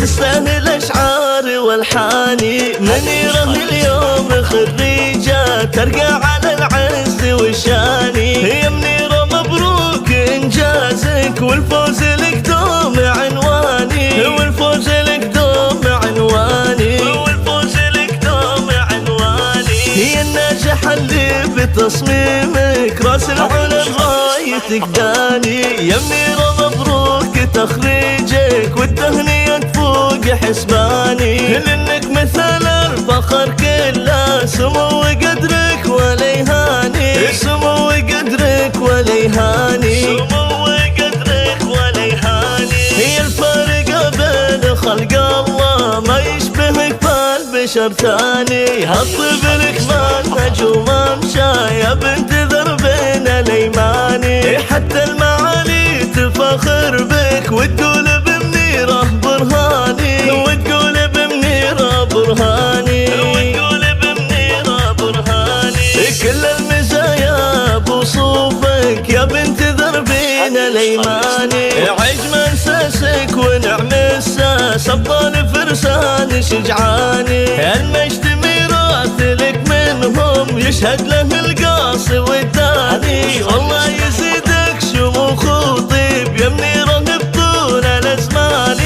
تستاهل اشعاري والحاني. منيرة اليوم خريجة ترقى على العز والشاني. يا منيرة مبروك انجازك والفوز لك دوم عنواني. والفوز لك دوم عنواني. والفوز لك دوم عنواني. هي الناجحة اللي بتصميمك راس العلا رايتك داني. يا منيرة مبروك تخريجك والتهنئة فوق حسباني. لانك مثال الفخر كله سمو قدرك ولا يهاني. سمو قدرك ولا يهاني. سمو قدرك ولا يهاني. هي الفارقة بين خلق الله ما يشبهك بالبشر ثاني. هالطيب لك منهج وممشى يا بنت ذربين الايماني. حتى المعالي تفخر بك وتقول بمنيرة برهاني. وتقول بمنيرة برهاني. وتقول بمنيرة برهاني. كل المزايا بوصوفك يا بنت ذربين الايماني. عيش منساسك ونعم الساس ابطال فرسان شجعاني. المجد ميراث لك منهم يشهد له القاصي والداني. والله يزيدك شموخ وطيب يا منيرة بطول الازمان.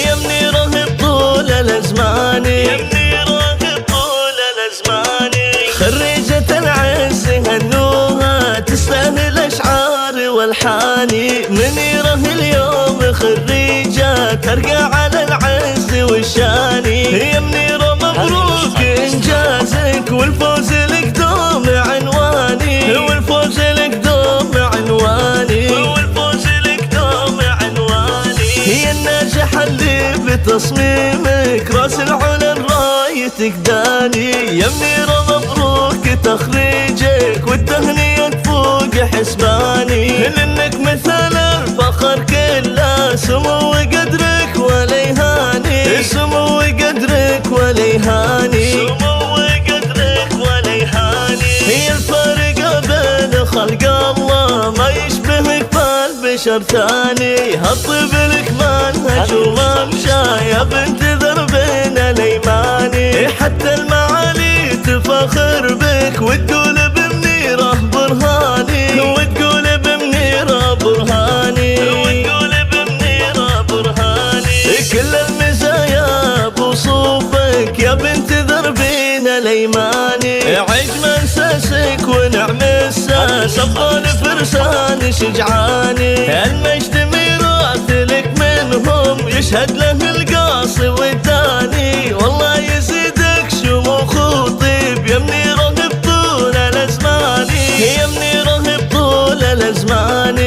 يا منيرة بطول الازمان. يا منيرة بطول الازمان. خريجة العز هنوها تستاهل اشعاري والحاني. منيرة اليوم خريجة ترقى على العز والشاني. يا منيرة مبروك انجازك والفوز لك دوم عنواني. والفوز لك دوم عنواني. والفوز لك دوم عنواني. هي الناجحة اللي بتصميمك راس العلا رايتك داني. يا منيرة مبروك تخريجك والتهنئة فوق حسباني. لانك مثال الفخر كله سمو قدرك ولا يهاني. سمو قدرك ولا يهاني. سمو قدرك ولا يهاني. هي الفارقة بين خلق الله ما يشبهك بالبشر ثاني. هالطيب لك منهج وممشى يا بنت ذربين الايماني. حتى المعالي تفخر بك وتقول بمنيرة برهاني. وتقول بمنيرة برهاني. وتقول بمنيرة برهاني. كل المزايا بوصوفك يا بنت ذربين الايماني. عيش منساسك ونعم الساس ابطال فرسان شجعاني. المجد ميراث لك منهم يشهد له القاصي والداني. والله يزيدك شموخ وطيب يا منيرة بطول الازمان. يا منيرة بطول الازمان.